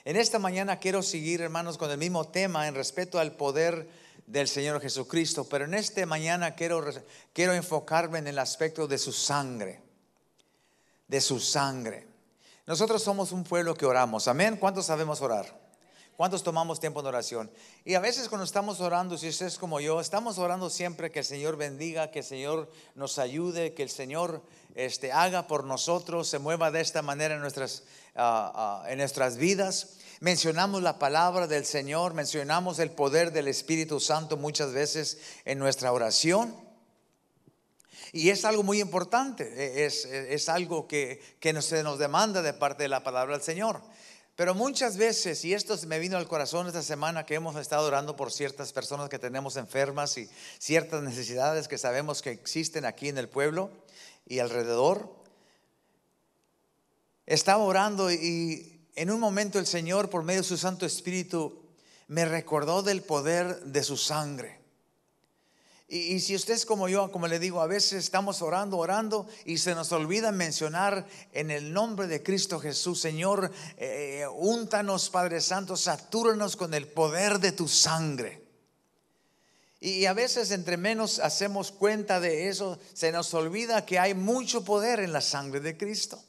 En esta mañana quiero seguir, hermanos, con el mismo tema en respeto al poder del Señor Jesucristo, pero en esta mañana quiero enfocarme en el aspecto de su sangre, de su sangre. Nosotros somos un pueblo que oramos, amén. ¿Cuántos sabemos orar? ¿Cuántos tomamos tiempo en oración? Y a veces cuando estamos orando, si usted es como yo, estamos orando siempre que el Señor bendiga, que el Señor nos ayude, que el Señor haga por nosotros, se mueva de esta manera en nuestras vidas. Mencionamos la palabra del Señor, mencionamos el poder del Espíritu Santo muchas veces en nuestra oración. Y es algo muy importante, es algo que se nos demanda de parte de la palabra del Señor. Pero muchas veces, y esto me vino al corazón esta semana, que hemos estado orando por ciertas personas que tenemos enfermas y ciertas necesidades que sabemos que existen aquí en el pueblo y alrededor. Estaba orando y en un momento el Señor, por medio de su Santo Espíritu, me recordó del poder de su sangre. Y si usted es como yo, como le digo, a veces estamos orando y se nos olvida mencionar en el nombre de Cristo Jesús: Señor, úntanos, Padre Santo, satúranos con el poder de tu sangre. Y a veces entre menos hacemos cuenta de eso, se nos olvida que hay mucho poder en la sangre de Cristo.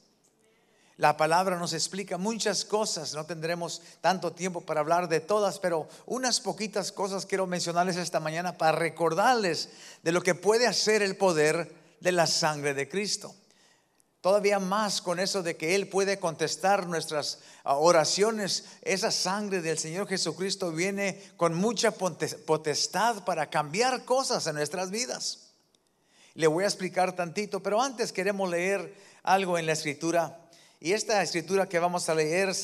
La palabra nos explica muchas cosas, no tendremos tanto tiempo para hablar de todas, pero unas poquitas cosas quiero mencionarles esta mañana para recordarles de lo que puede hacer el poder de la sangre de Cristo. Todavía más con eso de que Él puede contestar nuestras oraciones. Esa sangre del Señor Jesucristo viene con mucha potestad para cambiar cosas en nuestras vidas. Le voy a explicar tantito, pero antes queremos leer algo en la Escritura. Y esta escritura que vamos a leer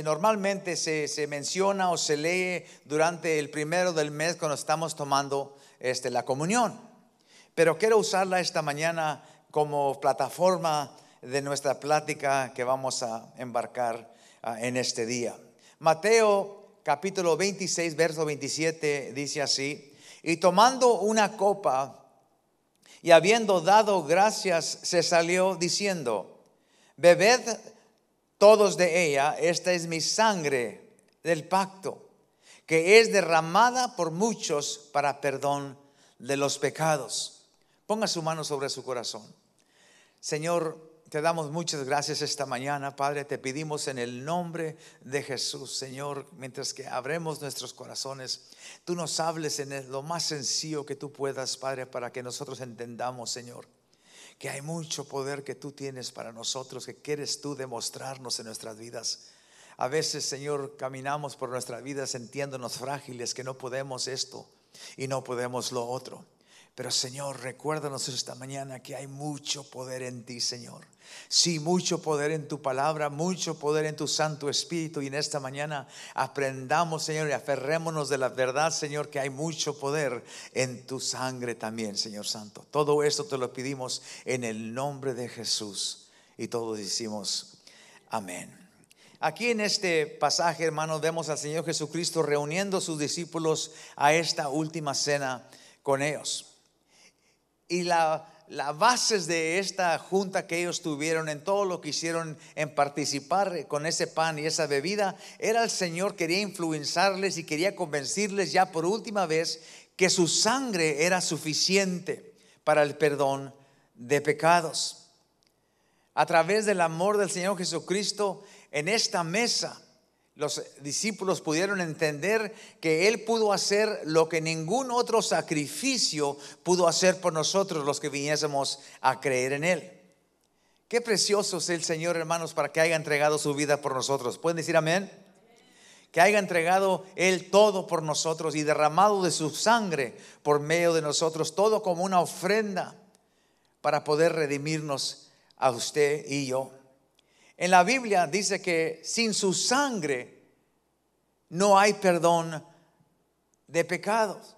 normalmente se menciona o se lee durante el primero del mes cuando estamos tomando la comunión. Pero quiero usarla esta mañana como plataforma de nuestra plática que vamos a embarcar en este día. Mateo capítulo 26, verso 27 dice así: y tomando una copa y habiendo dado gracias, se salió diciendo: bebed todos de ella, esta es mi sangre del pacto, que es derramada por muchos para perdón de los pecados. Ponga su mano sobre su corazón. Señor, te damos muchas gracias esta mañana, Padre. Te pedimos en el nombre de Jesús, Señor, mientras que abremos nuestros corazones, tú nos hables en lo más sencillo que tú puedas, Padre, para que nosotros entendamos, Señor, que hay mucho poder que tú tienes para nosotros, que quieres tú demostrarnos en nuestras vidas. A veces, Señor, caminamos por nuestra vida sintiéndonos frágiles, que no podemos esto y no podemos lo otro. Pero Señor, recuérdanos esta mañana que hay mucho poder en ti, Señor. Sí, mucho poder en tu palabra, mucho poder en tu Santo Espíritu. Y en esta mañana aprendamos, Señor, y aferrémonos de la verdad, Señor, que hay mucho poder en tu sangre también, Señor Santo. Todo esto te lo pedimos en el nombre de Jesús. Y todos decimos amén. Aquí en este pasaje, hermanos, vemos al Señor Jesucristo reuniendo a sus discípulos a esta última cena con ellos. Y la base de esta junta que ellos tuvieron, en todo lo que hicieron en participar con ese pan y esa bebida, era el Señor quería influenciarles y quería convencerles ya por última vez que su sangre era suficiente para el perdón de pecados. A través del amor del Señor Jesucristo, en esta mesa los discípulos pudieron entender que Él pudo hacer lo que ningún otro sacrificio pudo hacer por nosotros los que viniésemos a creer en Él. Qué precioso es el Señor, hermanos, para que haya entregado su vida por nosotros. ¿Pueden decir amén? Que haya entregado Él todo por nosotros y derramado de su sangre por medio de nosotros, todo como una ofrenda para poder redimirnos a usted y yo. En la Biblia dice que sin su sangre no hay perdón de pecados.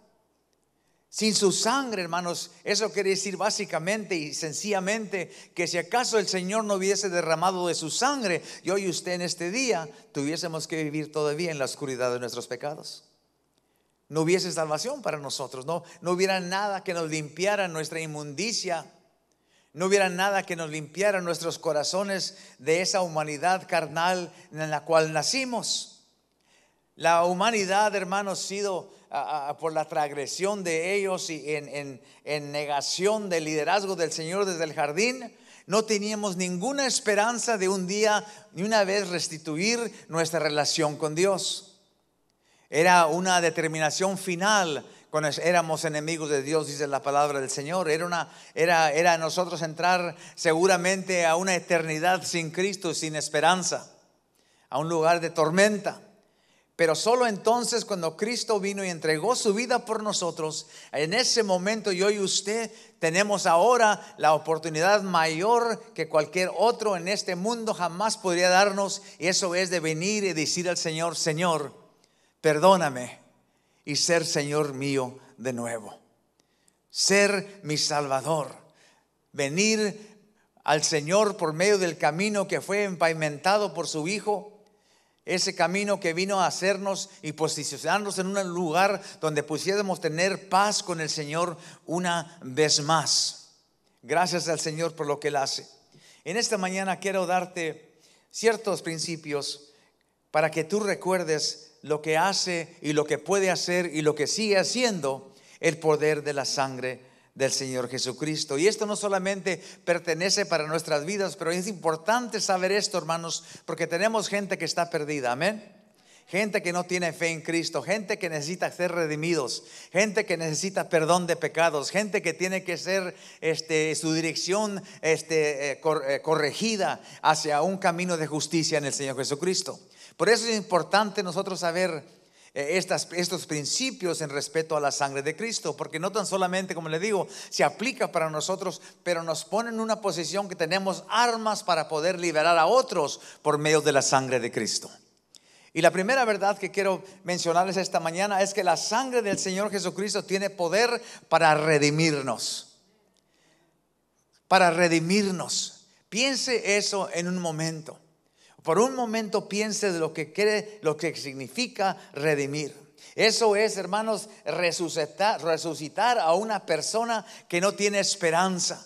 Sin su sangre, hermanos, eso quiere decir básicamente y sencillamente que si acaso el Señor no hubiese derramado de su sangre, yo y usted en este día tuviésemos que vivir todavía en la oscuridad de nuestros pecados. No hubiese salvación para nosotros, no hubiera nada que nos limpiara nuestra inmundicia. No hubiera nada que nos limpiara nuestros corazones de esa humanidad carnal en la cual nacimos. La humanidad, hermanos, ha sido por la transgresión de ellos y en negación del liderazgo del Señor desde el jardín, no teníamos ninguna esperanza de un día ni una vez restituir nuestra relación con Dios. Era una determinación final cuando éramos enemigos de Dios, dice la palabra del Señor. Era nosotros entrar seguramente a una eternidad sin Cristo, sin esperanza, a un lugar de tormenta. Pero solo entonces, cuando Cristo vino y entregó su vida por nosotros, en ese momento yo y usted tenemos ahora la oportunidad mayor que cualquier otro en este mundo jamás podría darnos. Y eso es de venir y decir al Señor: Señor, perdóname, y ser Señor mío de nuevo. Ser mi Salvador. Venir al Señor por medio del camino que fue empavimentado por su Hijo. Ese camino que vino a hacernos y posicionarnos en un lugar donde pudiéramos tener paz con el Señor una vez más. Gracias al Señor por lo que Él hace. En esta mañana quiero darte ciertos principios para que tú recuerdes lo que hace y lo que puede hacer y lo que sigue haciendo el poder de la sangre del Señor Jesucristo. Y esto no solamente pertenece para nuestras vidas, pero es importante saber esto, hermanos, porque tenemos gente que está perdida, amén. Gente que no tiene fe en Cristo, gente que necesita ser redimidos, gente que necesita perdón de pecados, gente que tiene que ser su dirección corregida hacia un camino de justicia en el Señor Jesucristo. Por eso es importante nosotros saber estos principios en respeto a la sangre de Cristo, porque no tan solamente, como le digo, se aplica para nosotros, pero nos pone en una posición que tenemos armas para poder liberar a otros por medio de la sangre de Cristo. Y la primera verdad que quiero mencionarles esta mañana es que la sangre del Señor Jesucristo tiene poder para redimirnos. Para redimirnos. Piense eso en un momento. Por un momento piense de lo que significa redimir. Eso es, hermanos, resucitar a una persona que no tiene esperanza.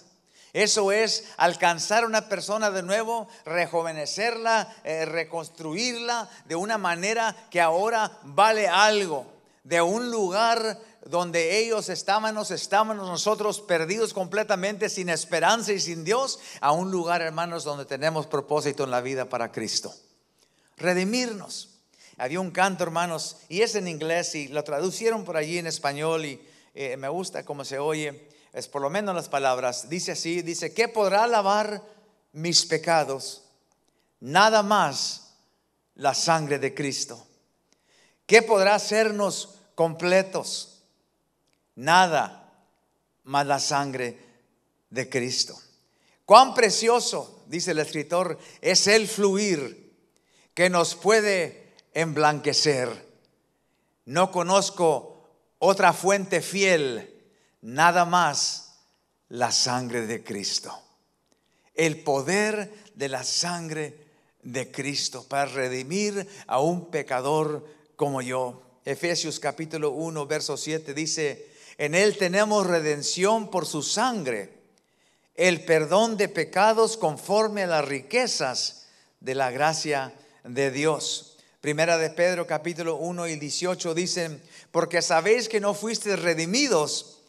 Eso es alcanzar a una persona de nuevo, rejuvenecerla, reconstruirla de una manera que ahora vale algo. De un lugar donde ellos estábamos nosotros perdidos completamente, sin esperanza y sin Dios, a un lugar, hermanos, donde tenemos propósito en la vida para Cristo. Redimirnos. Había un canto, hermanos, y es en inglés y lo traducieron por allí en español y me gusta cómo se oye. Es por lo menos las palabras. Dice así, dice: ¿qué podrá lavar mis pecados? Nada más la sangre de Cristo. ¿Qué podrá hacernos completos? Nada más la sangre de Cristo. Cuán precioso, dice el escritor, es el fluir que nos puede emblanquecer. No conozco otra fuente fiel, nada más la sangre de Cristo. El poder de la sangre de Cristo para redimir a un pecador como yo. Efesios capítulo 1 verso 7 dice: en Él tenemos redención por su sangre, el perdón de pecados conforme a las riquezas de la gracia de Dios. Primera de Pedro capítulo 1 y 18 dicen: porque sabéis que no fuisteis redimidos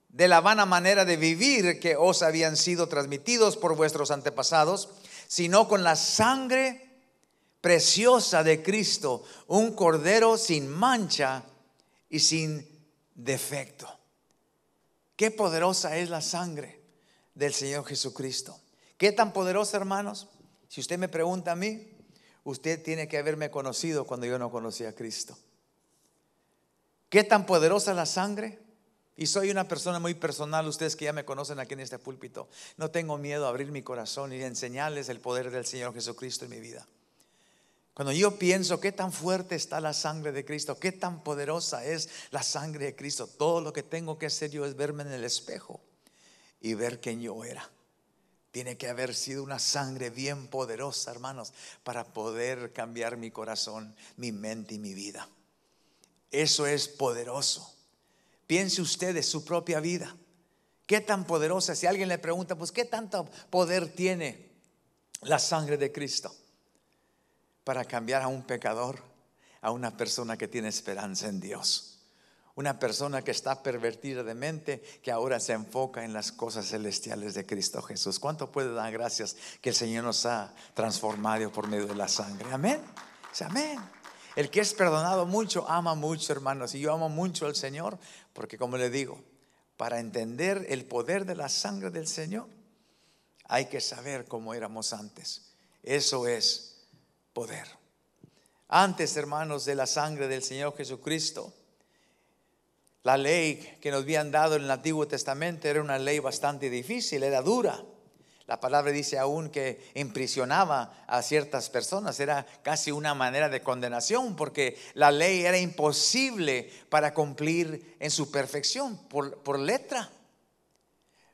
de la vana manera de vivir que os habían sido transmitidos por vuestros antepasados, sino con la sangre preciosa de Cristo, un cordero sin mancha y sin defecto. Qué poderosa es la sangre del Señor Jesucristo. ¿Qué tan poderosa, hermanos? Si usted me pregunta a mí, usted tiene que haberme conocido cuando yo no conocía a Cristo. ¿Qué tan poderosa es la sangre? Y soy una persona muy personal, ustedes que ya me conocen aquí en este púlpito. No tengo miedo a abrir mi corazón y enseñarles el poder del Señor Jesucristo en mi vida. Cuando yo pienso qué tan fuerte está la sangre de Cristo, qué tan poderosa es la sangre de Cristo, todo lo que tengo que hacer yo es verme en el espejo y ver quién yo era. Tiene que haber sido una sangre bien poderosa, hermanos, para poder cambiar mi corazón, mi mente y mi vida. Eso es poderoso. Piense usted de su propia vida. ¿Qué tan poderosa? Si alguien le pregunta, pues ¿qué tanto poder tiene la sangre de Cristo para cambiar a un pecador a una persona que tiene esperanza en Dios? Una persona que está pervertida de mente, que ahora se enfoca en las cosas celestiales de Cristo Jesús. ¿Cuánto puede dar gracias que el Señor nos ha transformado por medio de la sangre? Amén. Amén. El que es perdonado mucho, ama mucho, hermanos. Y yo amo mucho al Señor, porque como le digo, para entender el poder de la sangre del Señor, hay que saber cómo éramos antes. Eso es poder. Antes, hermanos, de la sangre del Señor Jesucristo, la ley que nos habían dado en el Antiguo Testamento era una ley bastante difícil, era dura. La palabra dice aún que imprisionaba a ciertas personas. Era casi una manera de condenación, porque la ley era imposible para cumplir en su perfección por letra.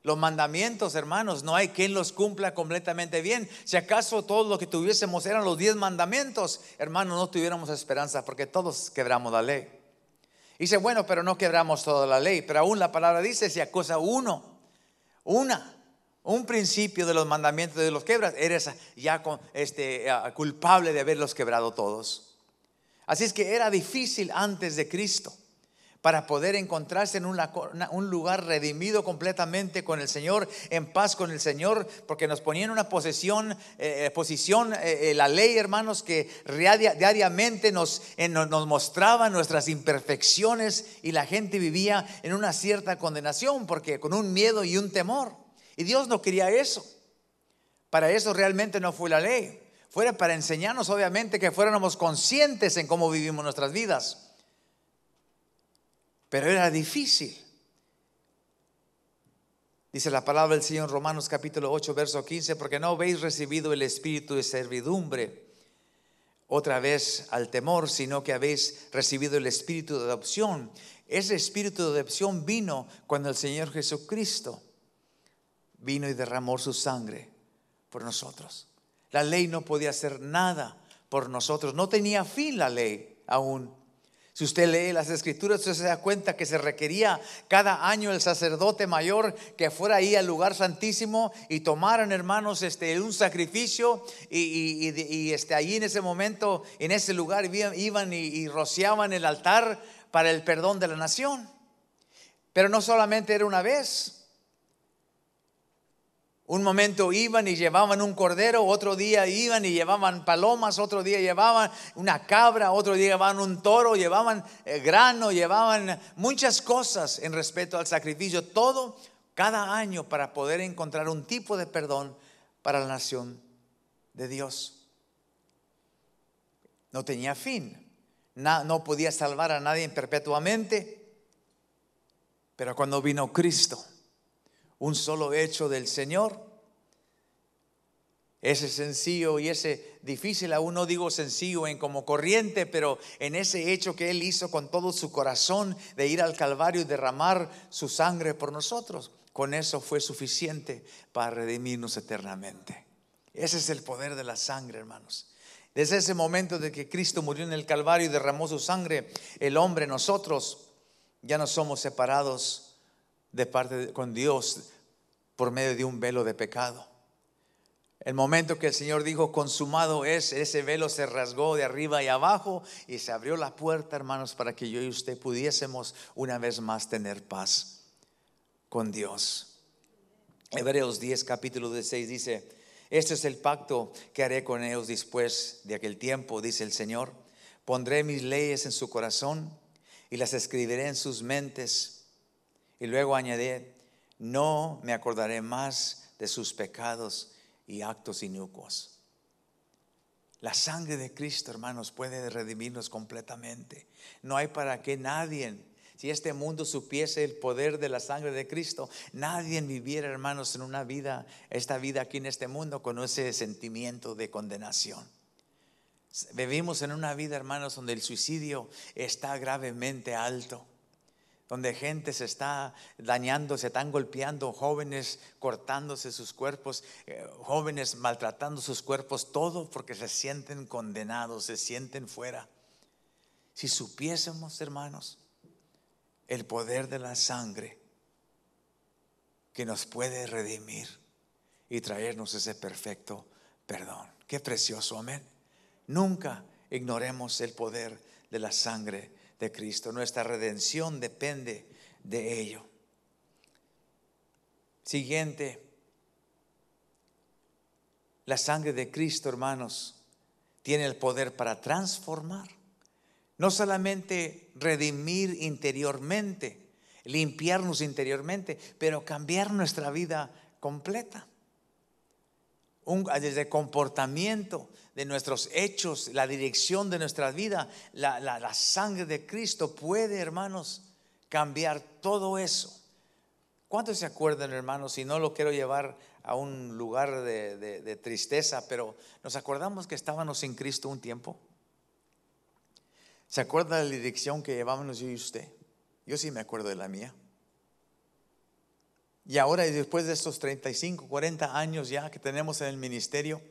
Los mandamientos, hermanos, no hay quien los cumpla completamente bien. Si acaso todo lo que tuviésemos eran los 10 mandamientos, hermanos, no tuviéramos esperanza, porque todos quebramos la ley. Dice, bueno, pero no quebramos toda la ley. Pero aún la palabra dice, si acusa un principio de los mandamientos de los quebras, eres ya culpable de haberlos quebrado todos. Así es que era difícil antes de Cristo para poder encontrarse en un lugar redimido completamente con el Señor, en paz con el Señor, porque nos ponía en una posición, la ley, hermanos, que diariamente nos mostraba nuestras imperfecciones, y la gente vivía en una cierta condenación, porque con un miedo y un temor. Y Dios no quería eso. Para eso realmente no fue la ley. Fuera para enseñarnos, obviamente, que fuéramos conscientes en cómo vivimos nuestras vidas. Pero era difícil. Dice la palabra del Señor en Romanos capítulo 8, verso 15, porque no habéis recibido el espíritu de servidumbre otra vez al temor, sino que habéis recibido el espíritu de adopción. Ese espíritu de adopción vino cuando el Señor Jesucristo vino y derramó su sangre por nosotros. La ley no podía hacer nada por nosotros. No tenía fin la ley aún. Si usted lee las escrituras, usted se da cuenta que se requería cada año el sacerdote mayor que fuera ahí al lugar santísimo y tomaran, hermanos, un sacrificio, y allí en ese momento, en ese lugar, iban y rociaban el altar para el perdón de la nación. Pero no solamente era una vez. Un momento iban y llevaban un cordero, otro día iban y llevaban palomas, otro día llevaban una cabra, otro día llevaban un toro, llevaban grano, llevaban muchas cosas en respecto al sacrificio. Todo cada año para poder encontrar un tipo de perdón para la nación de Dios. No tenía fin. No podía salvar a nadie perpetuamente. Pero cuando vino Cristo, un solo hecho del Señor, ese sencillo y ese difícil, aún no digo sencillo en como corriente, pero en ese hecho que Él hizo con todo su corazón de ir al Calvario y derramar su sangre por nosotros, con eso fue suficiente para redimirnos eternamente. Ese es el poder de la sangre, hermanos. Desde ese momento de que Cristo murió en el Calvario y derramó su sangre, el hombre, nosotros ya no somos separados con Dios por medio de un velo de pecado. El momento que el Señor dijo consumado es, ese velo se rasgó de arriba y abajo y se abrió la puerta, hermanos, para que yo y usted pudiésemos una vez más tener paz con Dios. Hebreos 10 capítulo 16 dice: este es el pacto que haré con ellos después de aquel tiempo, dice el Señor. Pondré mis leyes en su corazón y las escribiré en sus mentes. Y luego añadiré: no me acordaré más de sus pecados y actos inicuos. La sangre de Cristo, hermanos, puede redimirnos completamente. No hay para qué nadie, si este mundo supiese el poder de la sangre de Cristo, nadie viviera, hermanos, en esta vida aquí en este mundo con ese sentimiento de condenación. Vivimos en una vida, hermanos, donde el suicidio está gravemente alto, donde gente se está dañando, se están golpeando, jóvenes cortándose sus cuerpos, jóvenes maltratando sus cuerpos, todo porque se sienten condenados, se sienten fuera. Si supiésemos, hermanos, el poder de la sangre, que nos puede redimir y traernos ese perfecto perdón. Qué precioso, amén. Nunca ignoremos el poder de la sangre de Cristo. Nuestra redención depende de ello. Siguiente, la sangre de Cristo, hermanos, tiene el poder para transformar. No solamente redimir interiormente, limpiarnos interiormente, pero cambiar nuestra vida completa. Desde el comportamiento de nuestros hechos, la dirección de nuestra vida, la sangre de Cristo puede, hermanos, cambiar todo eso. ¿Cuántos se acuerdan, hermanos? Si no lo quiero llevar a un lugar de tristeza, pero nos acordamos que estábamos sin Cristo un tiempo. ¿Se acuerda de la dirección que llevábamos yo y usted? Yo sí me acuerdo de la mía. Y ahora, después de estos 35, 40 años ya que tenemos en el ministerio,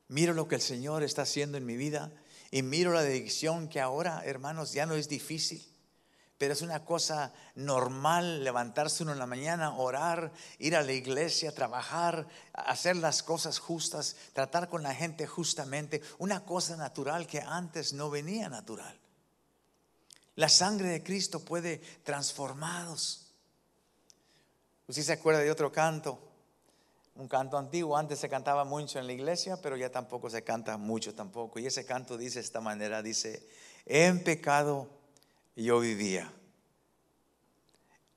miro lo que el Señor está haciendo en mi vida y miro la dirección que ahora, hermanos, ya no es difícil. Pero es una cosa normal levantarse uno en la mañana, orar, ir a la iglesia, trabajar, hacer las cosas justas, tratar con la gente justamente. Una cosa natural que antes no venía natural. La sangre de Cristo puede transformarnos. ¿Usted se acuerda de otro canto? Un canto antiguo, antes se cantaba mucho en la iglesia, pero ya tampoco se canta mucho tampoco. Y ese canto dice de esta manera, dice: en pecado yo vivía,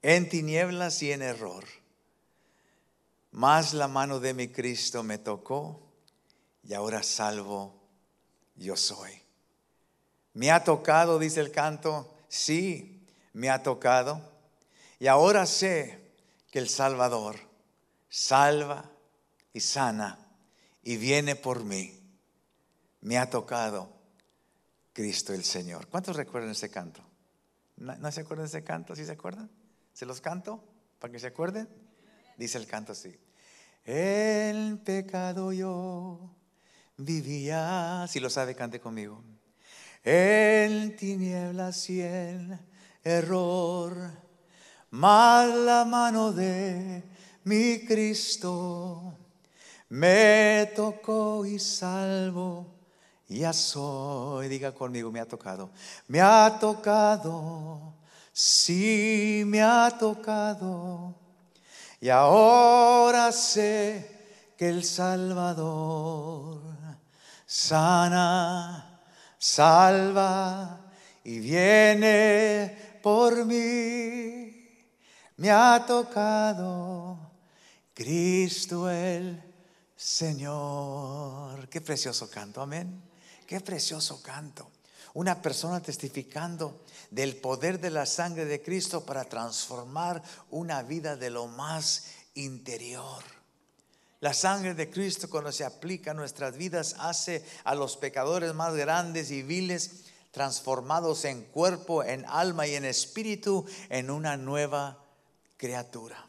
en tinieblas y en error, mas la mano de mi Cristo me tocó y ahora salvo yo soy. Me ha tocado, dice el canto, sí, me ha tocado, y ahora sé que el Salvador salva y sana y viene por mí. Me ha tocado Cristo el Señor. ¿Cuántos recuerdan ese canto? ¿No se acuerdan de ese canto? ¿Sí se acuerdan? ¿Se los canto para que se acuerden? Dice el canto así: en pecado yo vivía. Si lo sabe, cante conmigo. En tinieblas y en error, mas la mano de mi Cristo me tocó y salvo ya soy. Diga conmigo: me ha tocado. Me ha tocado, sí me ha tocado. Y ahora sé que el Salvador sana, salva y viene por mí. Me ha tocado Cristo el Señor. Qué precioso canto, amén. Qué precioso canto. Una persona testificando del poder de la sangre de Cristo para transformar una vida de lo más interior. La sangre de Cristo, cuando se aplica a nuestras vidas, hace a los pecadores más grandes y viles, transformados en cuerpo, en alma y en espíritu, en una nueva criatura.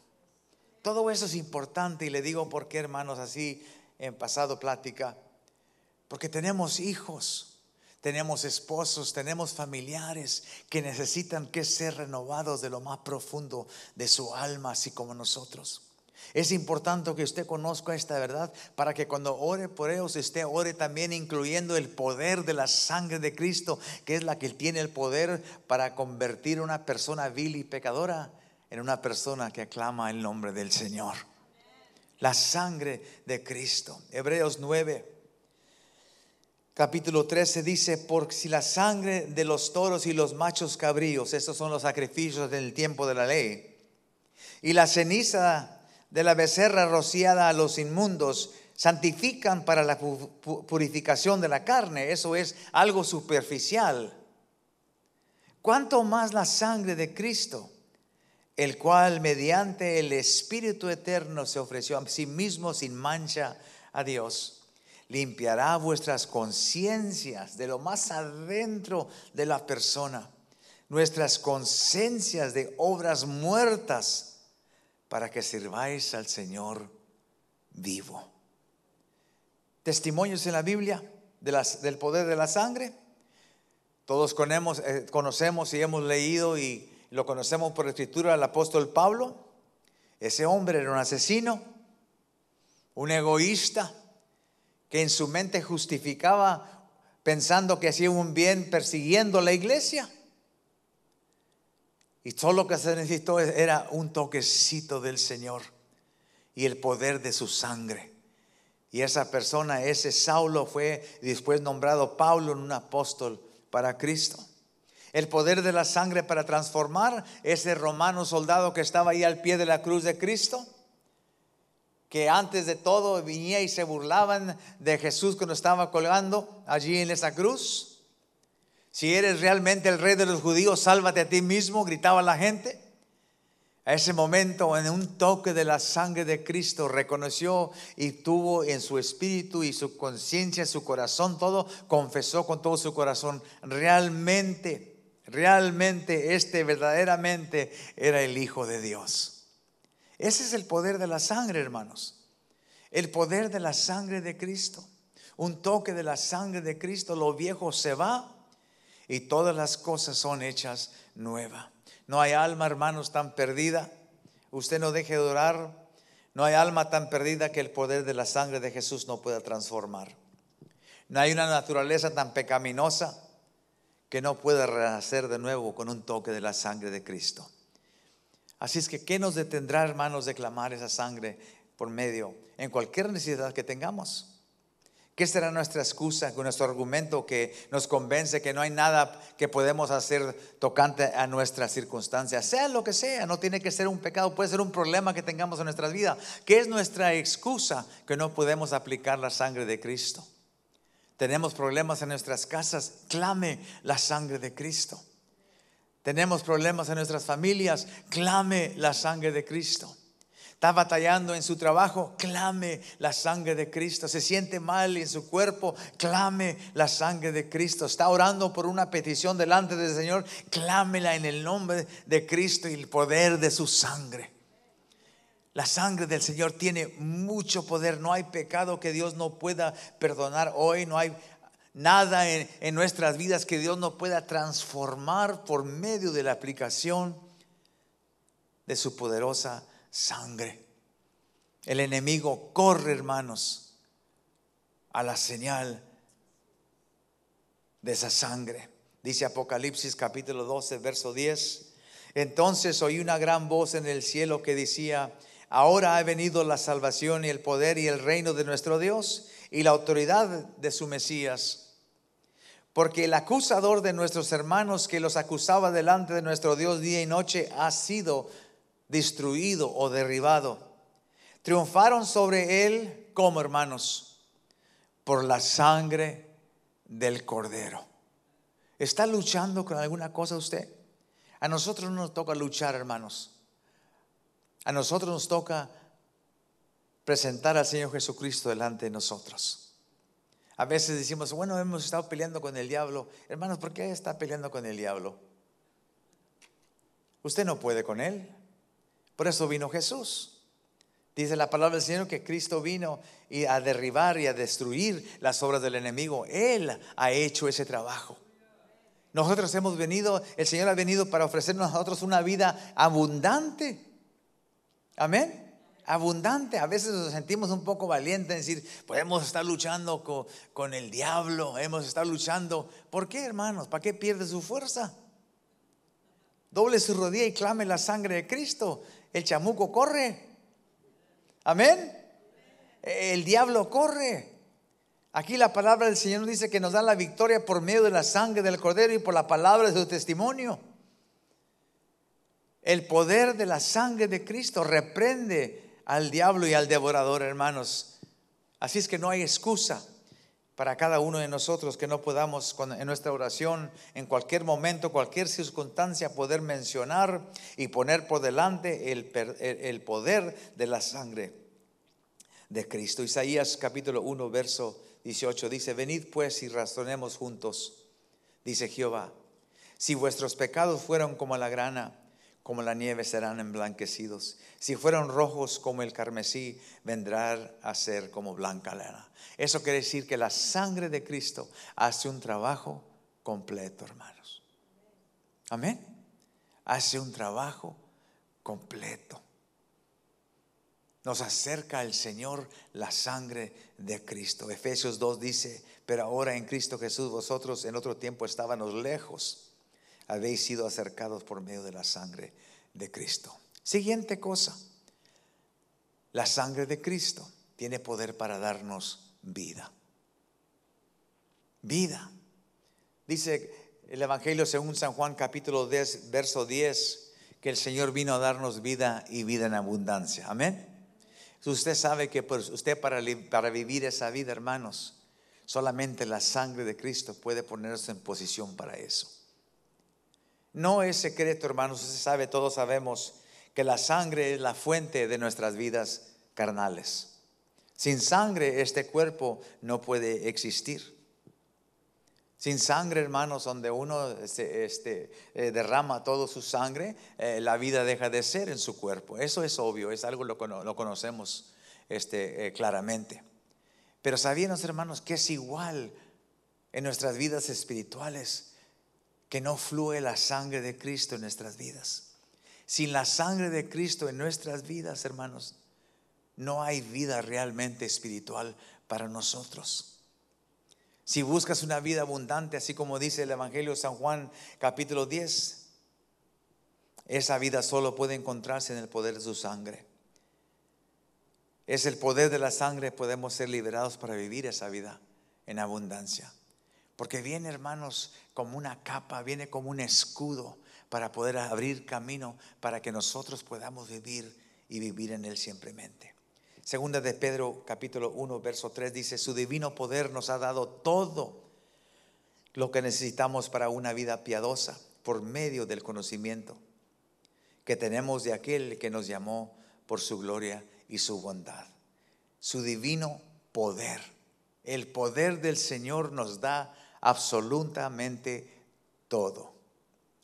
Todo eso es importante, y le digo por qué, hermanos, así en pasado plática. Porque tenemos hijos, tenemos esposos, tenemos familiares que necesitan que ser renovados de lo más profundo de su alma, así como nosotros. Es importante que usted conozca esta verdad para que cuando ore por ellos, usted ore también incluyendo el poder de la sangre de Cristo, que es la que tiene el poder para convertir a una persona vil y pecadora en una persona que aclama el nombre del Señor. La sangre de Cristo. Hebreos 9, capítulo 13 dice: porque si la sangre de los toros y los machos cabríos, estos son los sacrificios del tiempo de la ley, y la ceniza de la becerra rociada a los inmundos santifican para la purificación de la carne, eso es algo superficial, ¿cuánto más la sangre de Cristo, el cual mediante el Espíritu eterno se ofreció a sí mismo sin mancha a Dios, limpiará vuestras conciencias de lo más adentro de la persona, nuestras conciencias de obras muertas, para que sirváis al Señor vivo? Testimonios en la Biblia del poder de la sangre. Todos conocemos y hemos leído y lo conocemos por escritura al apóstol Pablo. Ese hombre era un asesino, un egoísta, que en su mente justificaba pensando que hacía un bien persiguiendo la iglesia. Y todo lo que se necesitó era un toquecito del Señor y el poder de su sangre. Y esa persona, ese Saulo, fue después nombrado Pablo, un apóstol para Cristo. El poder de la sangre para transformar ese romano soldado que estaba ahí al pie de la cruz de Cristo, que antes de todo venía y se burlaban de Jesús cuando estaba colgando allí en esa cruz. Si eres realmente el rey de los judíos, sálvate a ti mismo, gritaba la gente. A ese momento, en un toque de la sangre de Cristo, reconoció y tuvo en su espíritu y su conciencia, su corazón, todo, confesó con todo su corazón: realmente verdaderamente era el Hijo de Dios. Ese es el poder de la sangre, hermanos. El poder de la sangre de Cristo. Un toque de la sangre de Cristo, lo viejo se va y todas las cosas son hechas nuevas. No hay alma, hermanos, tan perdida. Usted no deje de orar. No hay alma tan perdida que el poder de la sangre de Jesús no pueda transformar. No hay una naturaleza tan pecaminosa que no pueda renacer de nuevo con un toque de la sangre de Cristo. Así es que, ¿qué nos detendrá, hermanos, de clamar esa sangre por medio en cualquier necesidad que tengamos? ¿Qué será nuestra excusa, nuestro argumento que nos convence que no hay nada que podemos hacer tocante a nuestra circunstancia? Sea lo que sea, no tiene que ser un pecado, puede ser un problema que tengamos en nuestras vidas. ¿Qué es nuestra excusa que no podemos aplicar la sangre de Cristo? Tenemos problemas en nuestras casas, clame la sangre de Cristo. Tenemos problemas en nuestras familias, clame la sangre de Cristo. Está batallando en su trabajo, clame la sangre de Cristo. Se siente mal en su cuerpo, clame la sangre de Cristo. Está orando por una petición delante del Señor, clámela en el nombre de Cristo y el poder de su sangre. La sangre del Señor tiene mucho poder. No hay pecado que Dios no pueda perdonar hoy. No hay nada en nuestras vidas que Dios no pueda transformar por medio de la aplicación de su poderosa sangre. El enemigo corre, hermanos, a la señal de esa sangre. Dice Apocalipsis capítulo 12, verso 10. Entonces oí una gran voz en el cielo que decía: ahora ha venido la salvación y el poder y el reino de nuestro Dios y la autoridad de su Mesías. Porque el acusador de nuestros hermanos que los acusaba delante de nuestro Dios día y noche ha sido destruido o derribado. Triunfaron sobre él, ¿cómo, hermanos? Por la sangre del Cordero. ¿Está luchando con alguna cosa usted? A nosotros no nos toca luchar, hermanos. A nosotros nos toca presentar al Señor Jesucristo delante de nosotros. A veces decimos: bueno, hemos estado peleando con el diablo. Hermanos, ¿por qué está peleando con el diablo? Usted no puede con él. Por eso vino Jesús. Dice la palabra del Señor que Cristo vino a derribar y a destruir las obras del enemigo. Él ha hecho ese trabajo. Nosotros hemos venido, el Señor ha venido para ofrecernos a nosotros una vida abundante. Amén. Abundante. A veces nos sentimos un poco valientes en decir: podemos estar luchando con el diablo, hemos estado luchando. ¿Por qué, hermanos? ¿Para qué pierde su fuerza? Doble su rodilla y clame la sangre de Cristo. El chamuco corre. Amén. El diablo corre. Aquí la palabra del Señor dice que nos da la victoria por medio de la sangre del Cordero y por la palabra de su testimonio. El poder de la sangre de Cristo reprende al diablo y al devorador, hermanos. Así es que no hay excusa para cada uno de nosotros que no podamos en nuestra oración, en cualquier momento, cualquier circunstancia, poder mencionar y poner por delante el poder de la sangre de Cristo. Isaías capítulo 1, verso 18 dice: venid pues y razonemos juntos, dice Jehová. Si vuestros pecados fueron como la grana, como la nieve serán emblanquecidos. Si fueron rojos como el carmesí, vendrán a ser como blanca lana. Eso quiere decir que la sangre de Cristo hace un trabajo completo, hermanos. Amén. Hace un trabajo completo. Nos acerca al Señor la sangre de Cristo. Efesios 2 dice: pero ahora en Cristo Jesús, vosotros en otro tiempo estábamos lejos, habéis sido acercados por medio de la sangre de Cristo. Siguiente cosa: la sangre de Cristo tiene poder para darnos vida. Vida. Dice el Evangelio según San Juan capítulo 10, verso 10, que el Señor vino a darnos vida y vida en abundancia. Amén. Usted sabe que usted para vivir esa vida, hermanos, solamente la sangre de Cristo puede ponerse en posición para eso. No es secreto, hermanos, usted sabe, todos sabemos que la sangre es la fuente de nuestras vidas carnales. Sin sangre este cuerpo no puede existir. Sin sangre, hermanos, donde uno derrama toda su sangre, la vida deja de ser en su cuerpo. Eso es obvio, es algo lo conocemos claramente. Pero ¿sabían, hermanos, que es igual en nuestras vidas espirituales? Que no fluye la sangre de Cristo en nuestras vidas. Sin la sangre de Cristo en nuestras vidas, hermanos, no hay vida realmente espiritual para nosotros. Si buscas una vida abundante, así como dice el Evangelio de San Juan capítulo 10, esa vida solo puede encontrarse en el poder de su sangre. Es el poder de la sangre, podemos ser liberados para vivir esa vida en abundancia. Porque viene, hermanos, como una capa, viene como un escudo para poder abrir camino para que nosotros podamos vivir y vivir en él siempremente. Segunda de Pedro capítulo 1 verso 3 dice: su divino poder nos ha dado todo lo que necesitamos para una vida piadosa por medio del conocimiento que tenemos de aquel que nos llamó por su gloria y su bondad. Su divino poder, el poder del Señor nos da absolutamente todo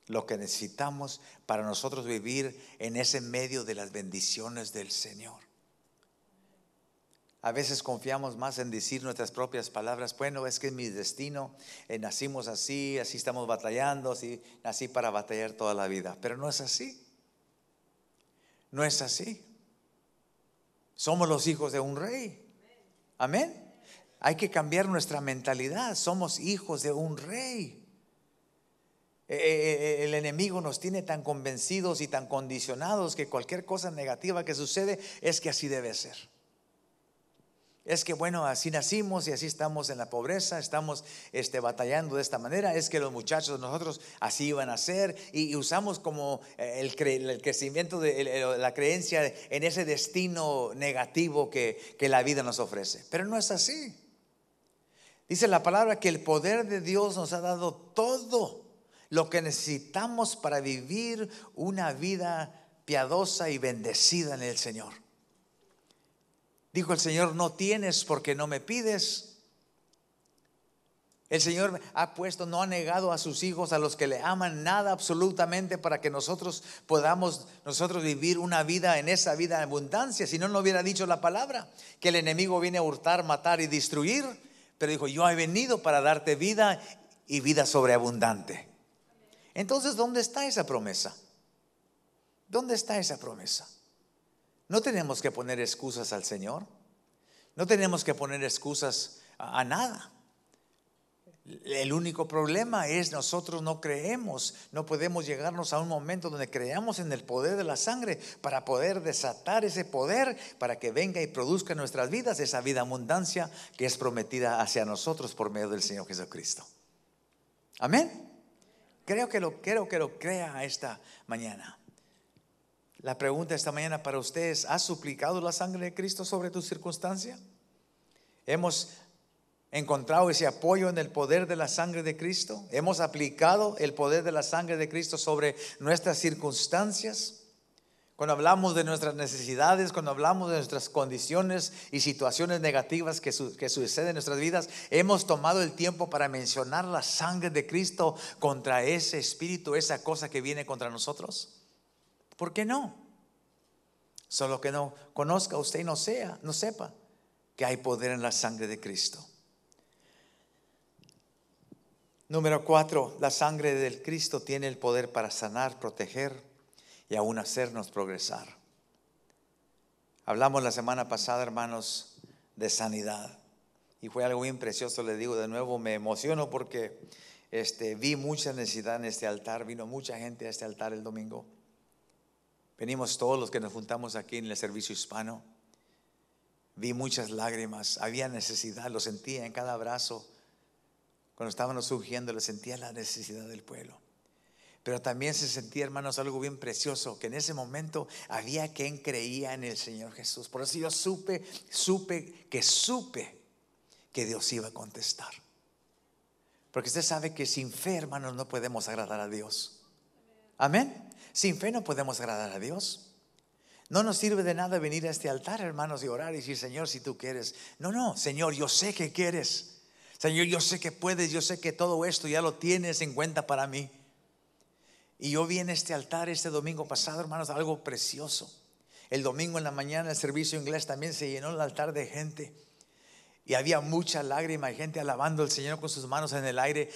lo que necesitamos para nosotros vivir en ese medio de las bendiciones del Señor. A veces confiamos más en decir nuestras propias palabras. Bueno, es que es mi destino, nacimos así, así estamos batallando, así nací para batallar toda la vida. Pero no es así. No es así. Somos los hijos de un rey. Amén. Hay que cambiar nuestra mentalidad. Somos hijos de un rey. El enemigo nos tiene tan convencidos y tan condicionados que cualquier cosa negativa que sucede es que así debe ser. Es que bueno, así nacimos y así estamos en la pobreza, estamos batallando de esta manera. Es que los muchachos de nosotros así iban a ser, y usamos como el crecimiento de la creencia en ese destino negativo que la vida nos ofrece. Pero no es así. Dice la palabra que el poder de Dios nos ha dado todo lo que necesitamos para vivir una vida piadosa y bendecida en el Señor. Dijo el Señor: no tienes porque no me pides. El Señor no ha negado a sus hijos, a los que le aman, nada absolutamente para que nosotros podamos vivir una vida, en esa vida de abundancia. Si no, no hubiera dicho la palabra que el enemigo viene a hurtar, matar y destruir. Pero dijo: yo he venido para darte vida y vida sobreabundante. Entonces, ¿dónde está esa promesa? ¿Dónde está esa promesa? No tenemos que poner excusas al Señor. No tenemos que poner excusas a nada. El único problema es nosotros no creemos. No podemos llegarnos a un momento donde creamos en el poder de la sangre para poder desatar ese poder, para que venga y produzca en nuestras vidas esa vida abundancia que es prometida hacia nosotros por medio del Señor Jesucristo. Amén. Quiero que lo crea esta mañana. La pregunta esta mañana para ustedes: ¿has suplicado la sangre de Cristo sobre tu circunstancia? ¿Hemos encontrado ese apoyo en el poder de la sangre de Cristo? ¿Hemos aplicado el poder de la sangre de Cristo sobre nuestras circunstancias? Cuando hablamos de nuestras necesidades, cuando hablamos de nuestras condiciones y situaciones negativas que suceden en nuestras vidas, ¿hemos tomado el tiempo para mencionar la sangre de Cristo contra ese espíritu, esa cosa que viene contra nosotros? ¿Por qué no? Solo que no conozca usted y no sepa que hay poder en la sangre de Cristo. Número 4, la sangre del Cristo tiene el poder para sanar, proteger y aún hacernos progresar. Hablamos la semana pasada, hermanos, de sanidad. Y fue algo bien precioso, le digo de nuevo, me emociono porque vi mucha necesidad en este altar. Vino mucha gente a este altar el domingo. Venimos todos los que nos juntamos aquí en el servicio hispano. Vi muchas lágrimas, había necesidad, lo sentía en cada abrazo. Cuando estábamos ungiendo, lo sentía la necesidad del pueblo. Pero también se sentía, hermanos, algo bien precioso, que en ese momento había quien creía en el Señor Jesús. Por eso yo supe que Dios iba a contestar. Porque usted sabe que sin fe, hermanos, no podemos agradar a Dios. Amén. Sin fe no podemos agradar a Dios. No nos sirve de nada venir a este altar, hermanos, y orar y decir: Señor, si tú quieres. No, Señor, yo sé que quieres. Señor, yo sé que puedes. Yo sé que todo esto ya lo tienes en cuenta para mí. Y yo vi en este altar este domingo pasado, hermanos, algo precioso. El domingo en la mañana el servicio inglés también se llenó el altar de gente. Y había mucha lágrima y gente alabando al Señor con sus manos en el aire.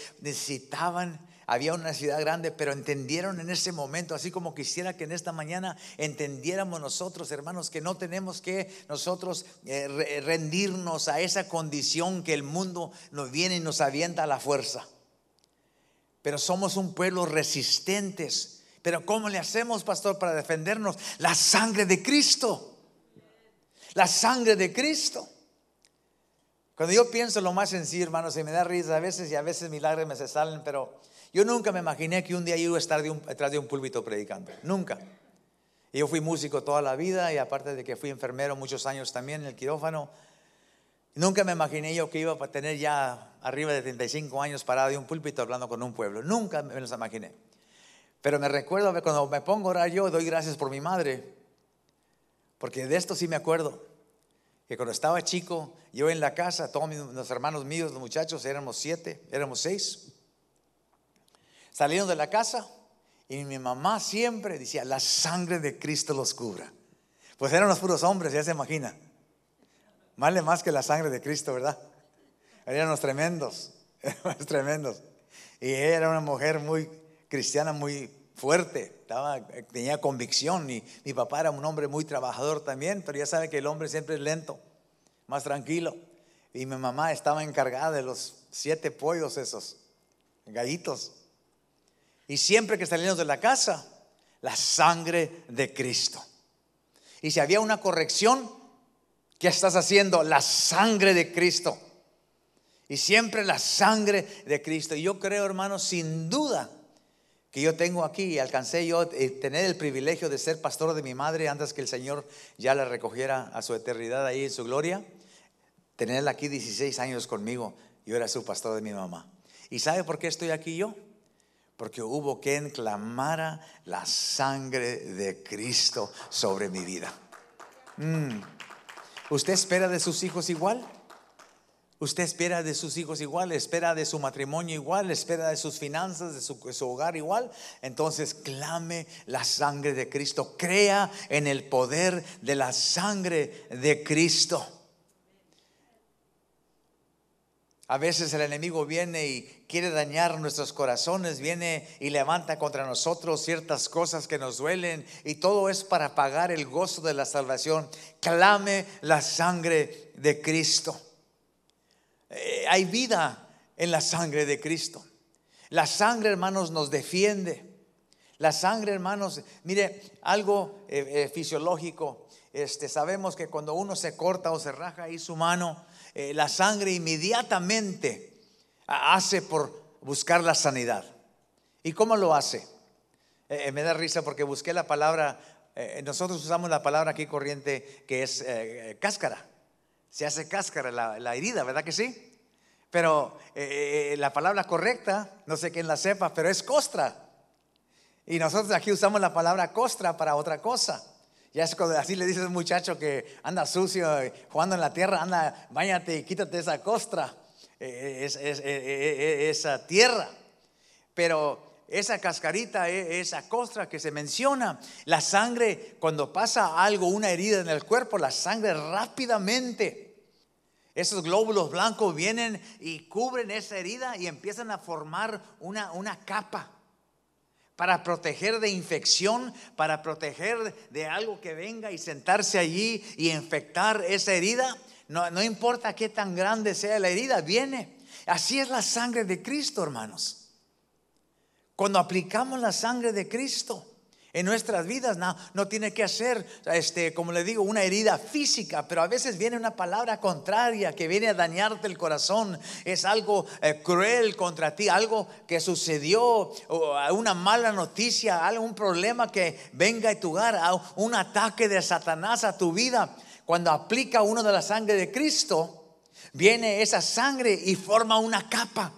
Había una necesidad grande, pero entendieron en ese momento, así como quisiera que en esta mañana entendiéramos nosotros, hermanos, que no tenemos que nosotros rendirnos a esa condición que el mundo nos viene y nos avienta a la fuerza. Pero somos un pueblo resistentes. Pero ¿cómo le hacemos, pastor, para defendernos? La sangre de Cristo. La sangre de Cristo. Cuando yo pienso lo más sencillo, hermanos, se me da risa a veces y a veces mis lágrimas se salen, pero yo nunca me imaginé que un día yo iba a estar detrás de un púlpito predicando. Nunca. Y yo fui músico toda la vida y aparte de que fui enfermero muchos años también en el quirófano, nunca me imaginé yo que iba a tener ya arriba de 35 años parado de un púlpito hablando con un pueblo. Nunca me los imaginé. Pero me recuerdo que cuando me pongo a orar yo doy gracias por mi madre, porque de esto sí me acuerdo. Que cuando estaba chico, yo en la casa, todos los hermanos míos, los muchachos, éramos 6. Salieron de la casa y mi mamá siempre decía: la sangre de Cristo los cubra. Pues eran los puros hombres, ya se imagina. Vale más que la sangre de Cristo, ¿verdad? Eran los tremendos, tremendos. Y ella era una mujer muy cristiana, muy fuerte, tenía convicción. Y mi papá era un hombre muy trabajador también, pero ya sabe que el hombre siempre es lento, más tranquilo. Y mi mamá estaba encargada de los 7 pollos esos, gallitos. Y siempre que salíamos de la casa, la sangre de Cristo. Y si había una corrección, ¿qué estás haciendo? La sangre de Cristo. Y siempre la sangre de Cristo. Y yo creo, hermanos, sin duda que yo tengo aquí, y alcancé yo tener el privilegio de ser pastor de mi madre antes que el Señor ya la recogiera a su eternidad ahí en su gloria. Tenerla aquí 16 años conmigo. Yo era su pastor de mi mamá. ¿Y sabe por qué estoy aquí yo? Porque hubo quien clamara la sangre de Cristo sobre mi vida. ¿Usted espera de sus hijos igual? ¿Usted espera de sus hijos igual? ¿Espera de su matrimonio igual? ¿Espera de sus finanzas, de su hogar igual? Entonces clame la sangre de Cristo. Crea en el poder de la sangre de Cristo. A veces el enemigo viene y quiere dañar nuestros corazones, viene y levanta contra nosotros ciertas cosas que nos duelen, y todo es para pagar el gozo de la salvación. Clame la sangre de Cristo. Hay vida en la sangre de Cristo. La sangre, hermanos, nos defiende. La sangre, hermanos, mire, algo fisiológico. Sabemos que cuando uno se corta o se raja ahí su mano, la sangre inmediatamente hace por buscar la sanidad. ¿Y cómo lo hace? Me da risa porque busqué la palabra, nosotros usamos la palabra aquí corriente que es cáscara. Se hace cáscara la herida, ¿verdad que sí? Pero la palabra correcta, no sé quién la sepa, pero es costra. Y nosotros aquí usamos la palabra costra para otra cosa. Ya es cuando así le dices a un muchacho que anda sucio jugando en la tierra: anda, báñate y quítate esa costra, esa tierra. Pero esa cascarita, esa costra que se menciona, la sangre, cuando pasa algo, una herida en el cuerpo, la sangre rápidamente, esos glóbulos blancos vienen y cubren esa herida y empiezan a formar una capa. para proteger de infección, para proteger de algo que venga y sentarse allí y infectar esa herida. No importa qué tan grande sea la herida, viene. Así es la sangre de Cristo, hermanos. Cuando aplicamos la sangre de Cristo en nuestras vidas, no tiene que ser, como le digo, una herida física, pero a veces viene una palabra contraria que viene a dañarte el corazón. Es algo cruel contra ti, algo que sucedió, o una mala noticia, algún problema que venga a tu hogar, un ataque de Satanás a tu vida. Cuando aplica uno de la sangre de Cristo, viene esa sangre y forma una capa.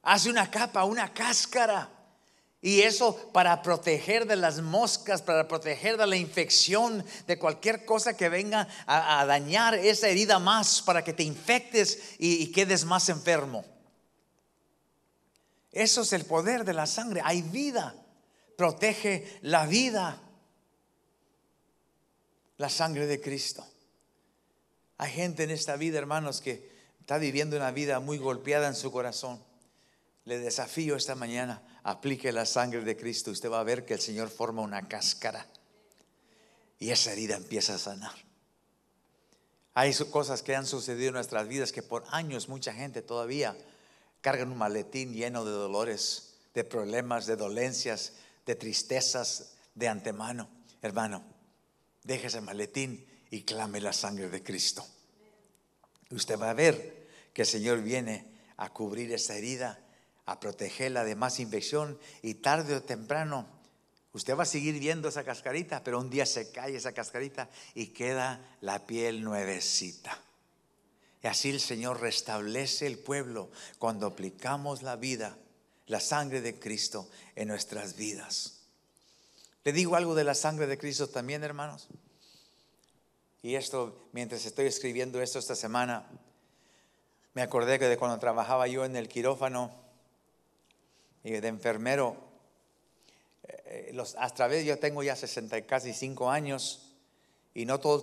Hace una capa, una cáscara. Y eso para proteger de las moscas, para proteger de la infección, de cualquier cosa que venga a dañar esa herida más, para que te infectes y quedes más enfermo. Eso es el poder de la sangre. Hay vida, protege la vida. La sangre de Cristo. Hay gente en esta vida, hermanos, que está viviendo una vida muy golpeada en su corazón. Le desafío esta mañana, aplique la sangre de Cristo. Usted va a ver que el Señor forma una cáscara y esa herida empieza a sanar. Hay cosas que han sucedido en nuestras vidas que por años mucha gente todavía carga un maletín lleno de dolores, de problemas, de dolencias, de tristezas de antemano. Hermano, deje ese maletín y clame la sangre de Cristo. Usted va a ver que el Señor viene a cubrir esa herida, a protegerla de más infección, y tarde o temprano usted va a seguir viendo esa cascarita, pero un día se cae esa cascarita y queda la piel nuevecita. Y así el Señor restablece el pueblo cuando aplicamos la vida, la sangre de Cristo en nuestras vidas. Le digo algo de la sangre de Cristo también, hermanos. Y esto, mientras estoy escribiendo esto esta semana, me acordé que de cuando trabajaba yo en el quirófano y de enfermero, a través, yo tengo ya 60 casi 5 años, y no todo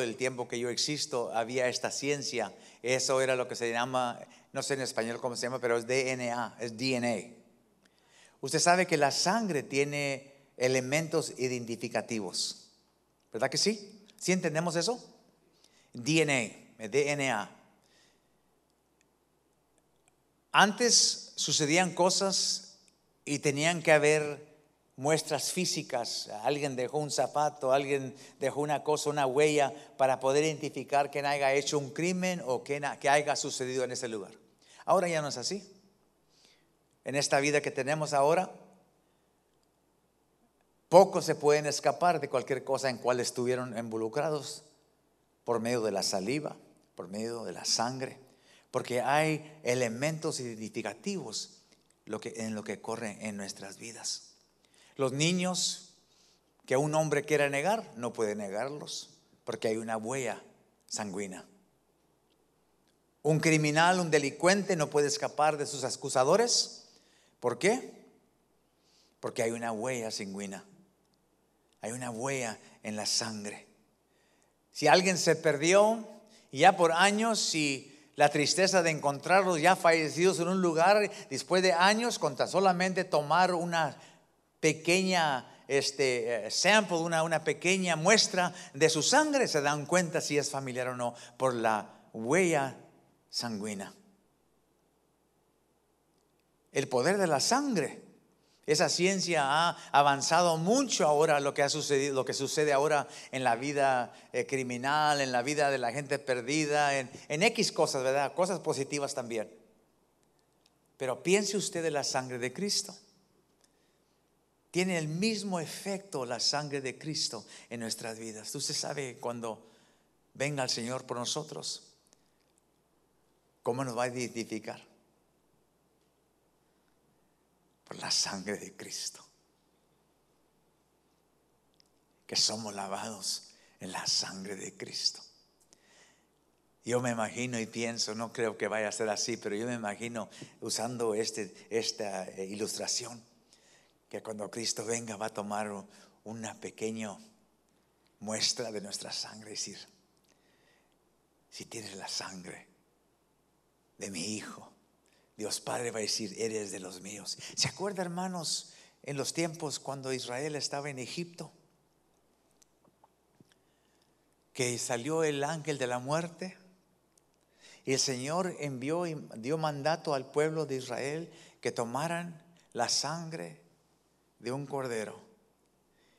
el tiempo que yo existo había esta ciencia. Eso era lo que se llama, no sé en español cómo se llama, pero es DNA, es DNA. Usted sabe que la sangre tiene elementos identificativos, ¿verdad que sí? ¿Sí entendemos eso? DNA. Antes sucedían cosas y tenían que haber muestras físicas. Alguien dejó un zapato, alguien dejó una cosa, una huella, para poder identificar quién haya hecho un crimen o que haya sucedido en ese lugar. Ahora ya no es así. En esta vida que tenemos ahora, pocos se pueden escapar de cualquier cosa en cual estuvieron involucrados, por medio de la saliva, por medio de la sangre, porque hay elementos identificativos en lo que corre en nuestras vidas. Los niños que un hombre quiera negar, no puede negarlos, porque hay una huella sanguínea. Un criminal, un delincuente no puede escapar de sus acusadores. ¿Por qué? Porque hay una huella sanguínea. Hay una huella en la sangre. Si alguien se perdió y ya por años, si la tristeza de encontrarlos ya fallecidos en un lugar, después de años, con tan solamente tomar una pequeña sample, una pequeña muestra de su sangre, se dan cuenta si es familiar o no por la huella sanguínea. El poder de la sangre. Esa ciencia ha avanzado mucho ahora, lo que sucede ahora en la vida criminal, en la vida de la gente perdida, en X cosas, ¿verdad? Cosas positivas también. Pero piense usted de la sangre de Cristo. Tiene el mismo efecto la sangre de Cristo en nuestras vidas. Usted sabe, cuando venga el Señor por nosotros, ¿cómo nos va a identificar? Por la sangre de Cristo. Que somos lavados en la sangre de Cristo. Yo me imagino y pienso, no creo que vaya a ser así, pero yo me imagino usando esta ilustración, que cuando Cristo venga va a tomar una pequeña muestra de nuestra sangre y decir: si tienes la sangre de mi Hijo, Dios Padre va a decir, eres de los míos. ¿Se acuerda, hermanos, en los tiempos cuando Israel estaba en Egipto, que salió el ángel de la muerte? Y el Señor envió y dio mandato al pueblo de Israel que tomaran la sangre de un cordero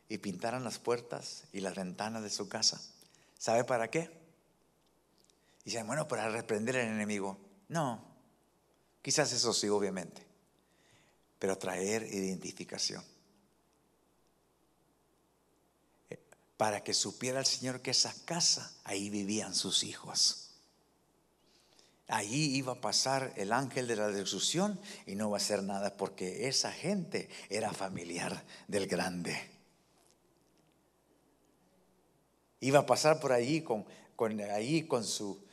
y pintaran las puertas y las ventanas de su casa. ¿Sabe para qué? Y dicen, bueno, para reprender al enemigo. No, quizás eso sí, obviamente, pero traer identificación. Para que supiera el Señor que esa casa, ahí vivían sus hijos. Allí iba a pasar el ángel de la destrucción y no va a hacer nada, porque esa gente era familiar del grande. Iba a pasar por allí con su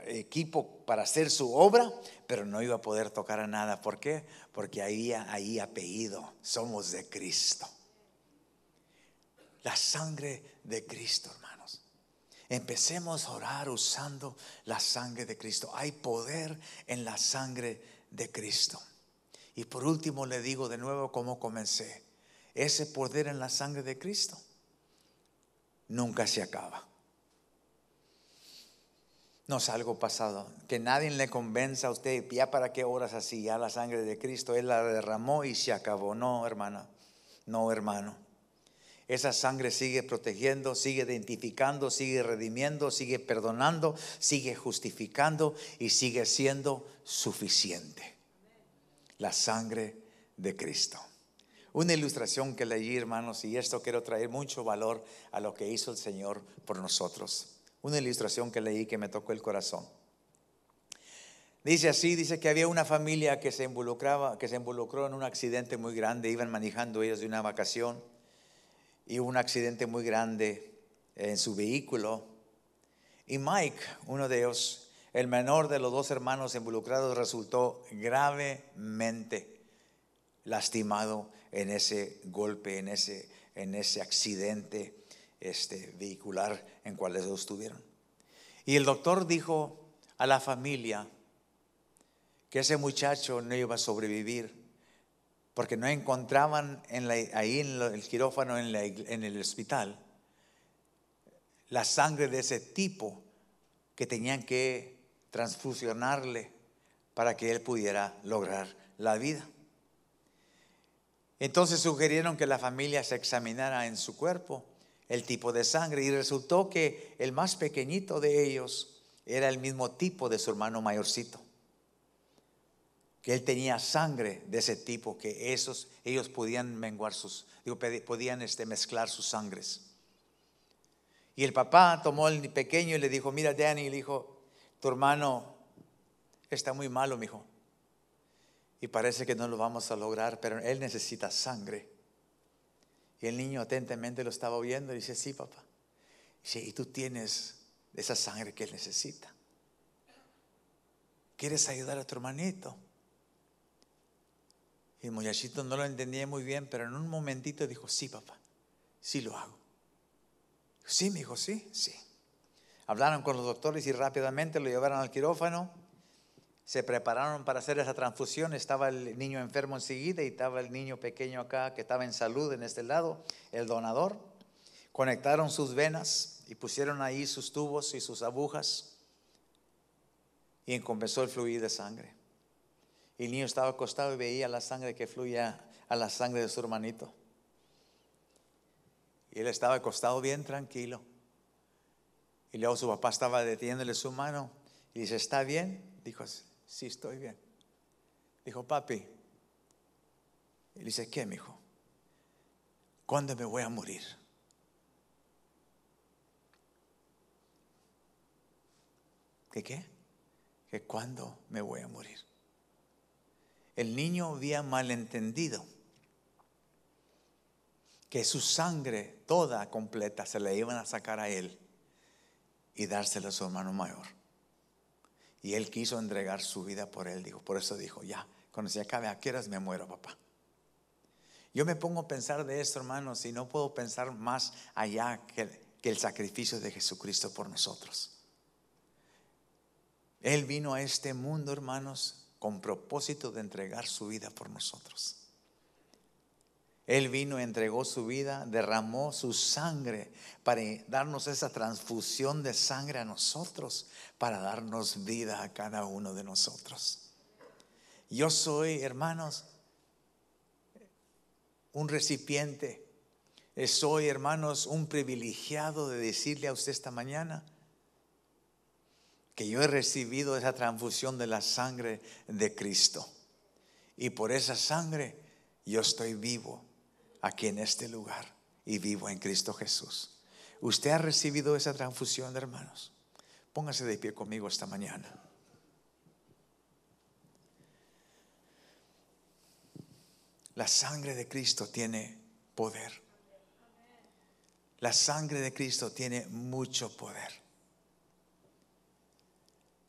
equipo para hacer su obra, pero no iba a poder tocar a nada. ¿Por qué? Porque ahí apellido, somos de Cristo. La sangre de Cristo, hermanos. Empecemos a orar usando la sangre de Cristo. Hay poder en la sangre de Cristo. Y por último le digo de nuevo como comencé. Ese poder en la sangre de Cristo nunca se acaba. No es algo pasado. Que nadie le convenza a usted, ya para qué oras así, ya la sangre de Cristo, Él la derramó y se acabó. No, hermana, no, hermano. Esa sangre sigue protegiendo, sigue identificando, sigue redimiendo, sigue perdonando, sigue justificando y sigue siendo suficiente. La sangre de Cristo. Una ilustración que leí, hermanos, y esto quiero traer mucho valor a lo que hizo el Señor por nosotros. Una ilustración que leí que me tocó el corazón. Dice así, dice que había una familia que se involucró en un accidente muy grande. Iban manejando ellos de una vacación. Y hubo un accidente muy grande en su vehículo. Y Mike, uno de ellos, el menor de los dos hermanos involucrados, resultó gravemente lastimado en ese golpe, en ese accidente vehicular en cual los dos estuvieron. Y el doctor dijo a la familia que ese muchacho no iba a sobrevivir, porque no encontraban ahí en el quirófano, en el hospital, la sangre de ese tipo que tenían que transfusionarle para que él pudiera lograr la vida. Entonces sugirieron que la familia se examinara en su cuerpo el tipo de sangre, y resultó que el más pequeñito de ellos era el mismo tipo de su hermano mayorcito. Que él tenía sangre de ese tipo, que ellos podían podían mezclar sus sangres. Y el papá tomó al pequeño y le dijo, mira, Danny, le dijo, tu hermano está muy malo, mijo, y parece que no lo vamos a lograr, pero él necesita sangre. Y el niño atentamente lo estaba oyendo y dice, sí, papá. Dice, y tú tienes esa sangre que él necesita. ¿Quieres ayudar a tu hermanito? Y el muchachito no lo entendía muy bien, pero en un momentito dijo, sí, papá, sí lo hago. Sí, mi hijo, sí. Hablaron con los doctores y rápidamente lo llevaron al quirófano. Se prepararon para hacer esa transfusión. Estaba el niño enfermo enseguida y estaba el niño pequeño acá que estaba en salud en este lado, el donador. Conectaron sus venas y pusieron ahí sus tubos y sus agujas y comenzó el fluir de sangre. Y el niño estaba acostado y veía la sangre que fluía a la sangre de su hermanito. Y él estaba acostado bien tranquilo. Y luego su papá estaba deteniéndole su mano y dice, ¿está bien? Dijo, sí, estoy bien. Dijo, papi. Y dice, ¿qué, mijo? ¿Cuándo me voy a morir? ¿Qué? ¿Que cuándo me voy a morir? El niño había malentendido que su sangre toda completa se le iban a sacar a él y dársela a su hermano mayor. Y él quiso entregar su vida por él. Por eso dijo, ya, cuando se acabe, ¿a qué horas me muero, papá? Yo me pongo a pensar de esto, hermanos, y no puedo pensar más allá que el sacrificio de Jesucristo por nosotros. Él vino a este mundo, hermanos, con propósito de entregar su vida por nosotros. Él vino, entregó su vida, derramó su sangre para darnos esa transfusión de sangre a nosotros, para darnos vida a cada uno de nosotros. Yo soy, hermanos, un recipiente. Soy, hermanos, un privilegiado de decirle a usted esta mañana que yo he recibido esa transfusión de la sangre de Cristo. Y por esa sangre yo estoy vivo aquí en este lugar y vivo en Cristo Jesús. ¿Usted ha recibido esa transfusión, hermanos? Póngase de pie conmigo esta mañana. La sangre de Cristo tiene poder. La sangre de Cristo tiene mucho poder.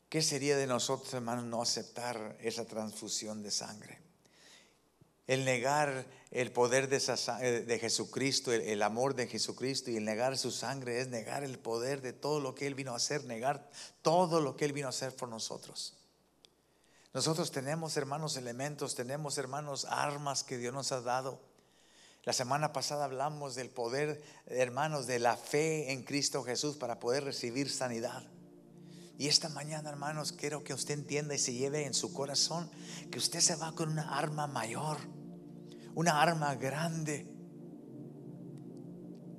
¿Qué sería de nosotros, hermanos, no aceptar esa transfusión de sangre? El negar el poder de Jesucristo, el amor de Jesucristo, y el negar su sangre es negar el poder de todo lo que Él vino a hacer, negar todo lo que Él vino a hacer por nosotros. Nosotros tenemos, hermanos, elementos, tenemos, hermanos, armas que Dios nos ha dado. La semana pasada hablamos del poder, hermanos, de la fe en Cristo Jesús para poder recibir sanidad. Y esta mañana, hermanos, quiero que usted entienda y se lleve en su corazón que usted se va con una arma mayor, una arma grande.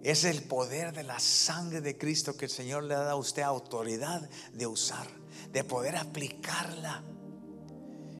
Es el poder de la sangre de Cristo que el Señor le ha dado a usted autoridad de usar, de poder aplicarla